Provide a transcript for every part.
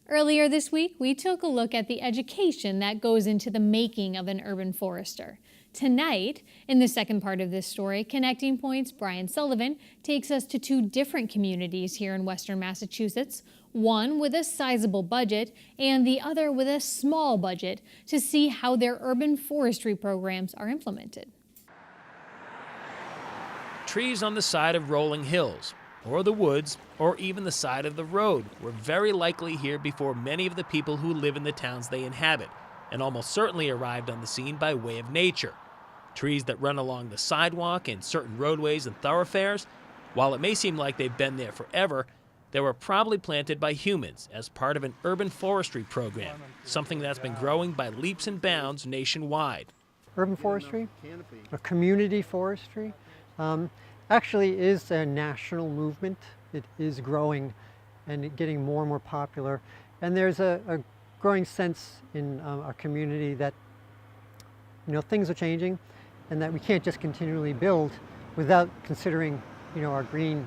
Earlier this week, we took a look at the education that goes into the making of an urban forester. Tonight, in the second part of this story, Connecting Points' Brian Sullivan takes us to two different communities here in Western Massachusetts, one with a sizable budget and the other with a small budget, to see how their urban forestry programs are implemented. Trees on the side of rolling hills, or the woods, or even the side of the road were very likely here before many of the people who live in the towns they inhabit, and almost certainly arrived on the scene by way of nature. Trees that run along the sidewalk and certain roadways and thoroughfares, while it may seem like they've been there forever, they were probably planted by humans as part of an urban forestry program, something that's been growing by leaps and bounds nationwide. Urban forestry, or community forestry, actually is a national movement. It is growing and getting more and more popular. And there's a growing sense in our community that things are changing and that we can't just continually build without considering our green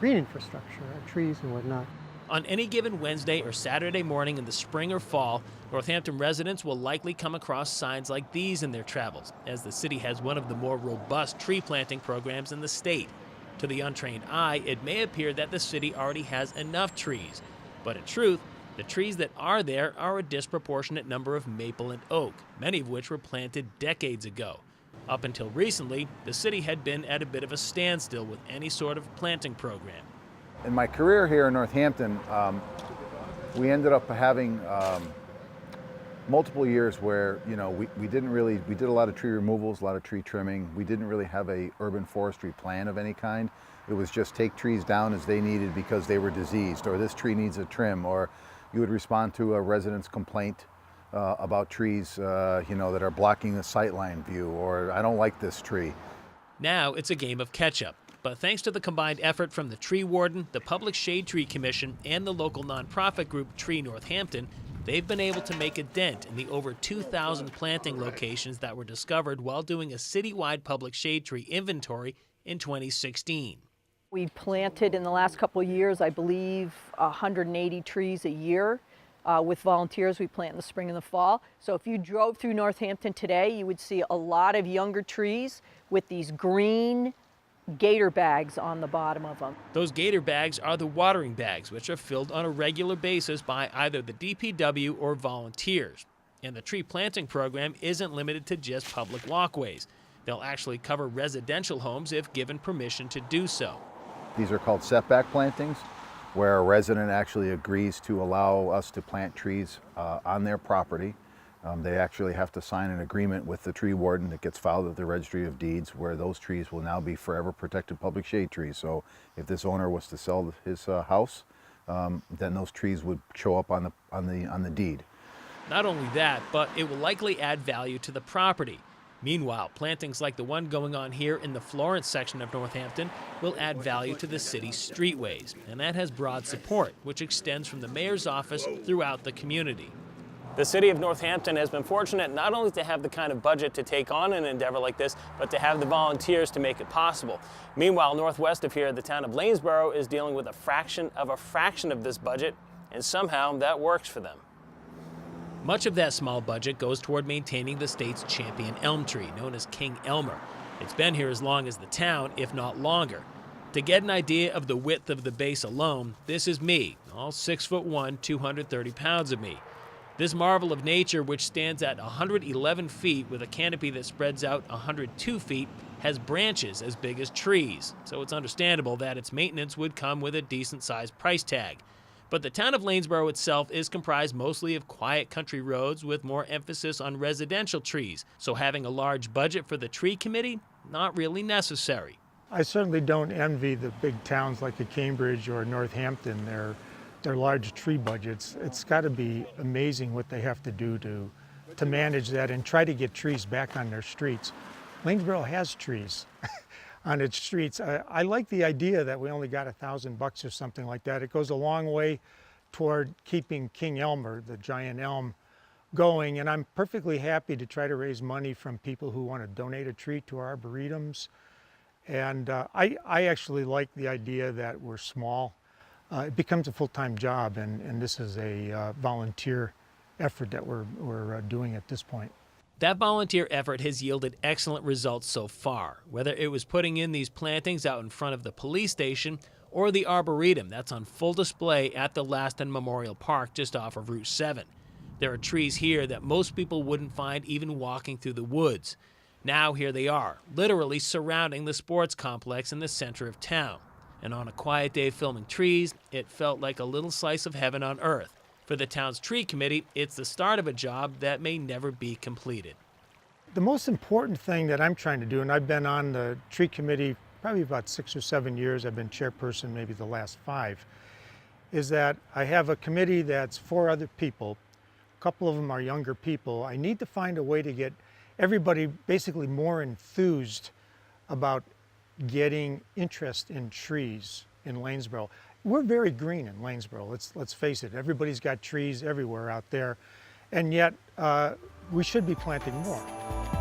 infrastructure, our trees and whatnot. On any given Wednesday or Saturday morning in the spring or fall, Northampton residents will likely come across signs like these in their travels, as the city has one of the more robust tree planting programs in the state. To the untrained eye, it may appear that the city already has enough trees, but in truth, the trees that are there are a disproportionate number of maple and oak, many of which were planted decades ago. Up until recently, the city had been at a bit of a standstill with any sort of planting program. In my career here in Northampton, we ended up having multiple years where we did a lot of tree removals, a lot of tree trimming. We didn't really have a urban forestry plan of any kind. It was just take trees down as they needed because they were diseased, or this tree needs a trim, or you would respond to a resident's complaint about trees that are blocking the sightline view, or I don't like this tree. Now it's a game of catch-up. But thanks to the combined effort from the tree warden, the Public Shade Tree Commission, and the local nonprofit group Tree Northampton, they've been able to make a dent in the over 2,000 planting locations that were discovered while doing a citywide public shade tree inventory in 2016. We planted in the last couple of years, I believe, 180 trees a year. With volunteers, we plant in the spring and the fall. So if you drove through Northampton today, you would see a lot of younger trees with these green gator bags on the bottom of them. Those gator bags are the watering bags, which are filled on a regular basis by either the DPW or volunteers. And the tree planting program isn't limited to just public walkways. They'll actually cover residential homes if given permission to do so. These are called setback plantings, where a resident actually agrees to allow us to plant trees on their property. They actually have to sign an agreement with the tree warden that gets filed at the Registry of Deeds, where those trees will now be forever protected public shade trees. So if this owner was to sell his house, then those trees would show up on the deed. Not only that, but it will likely add value to the property. Meanwhile, plantings like the one going on here in the Florence section of Northampton will add value to the city's streetways, and that has broad support, which extends from the mayor's office throughout the community. The city of Northampton has been fortunate not only to have the kind of budget to take on an endeavor like this, but to have the volunteers to make it possible. Meanwhile, northwest of here, the town of Lanesboro is dealing with a fraction of this budget, and somehow that works for them. Much of that small budget goes toward maintaining the state's champion elm tree, known as King Elmer. It's been here as long as the town, if not longer. To get an idea of the width of the base alone, this is me, all 6'1", 230 pounds of me. This marvel of nature, which stands at 111 feet with a canopy that spreads out 102 feet, has branches as big as trees, so it's understandable that its maintenance would come with a decent-sized price tag. But the town of Lanesboro itself is comprised mostly of quiet country roads with more emphasis on residential trees, so having a large budget for the tree committee, not really necessary. I certainly don't envy the big towns like a Cambridge or Northampton, their large tree budgets. It's got to be amazing what they have to do to manage that and try to get trees back on their streets. Lanesboro has trees on its streets. I like the idea that we only got $1,000 or something like that. It goes a long way toward keeping King Elmer, the giant elm, going, and I'm perfectly happy to try to raise money from people who want to donate a tree to our arboretums. And I actually like the idea that we're small. it becomes a full-time job, and this is a volunteer effort that we're doing at this point. That volunteer effort has yielded excellent results so far, whether it was putting in these plantings out in front of the police station or the Arboretum that's on full display at the Laston Memorial Park just off of Route 7. There are trees here that most people wouldn't find even walking through the woods. Now here they are, literally surrounding the sports complex in the center of town. And on a quiet day filming trees, it felt like a little slice of heaven on earth. For the town's tree committee, it's the start of a job that may never be completed. The most important thing that I'm trying to do, and I've been on the tree committee probably about 6 or 7 years, I've been chairperson maybe the last 5, is that I have a committee that's 4 other people. A couple of them are younger people. I need to find a way to get everybody basically more enthused about getting interest in trees in Lanesboro. We're very green in Lanesboro, let's face it. Everybody's got trees everywhere out there, and yet we should be planting more.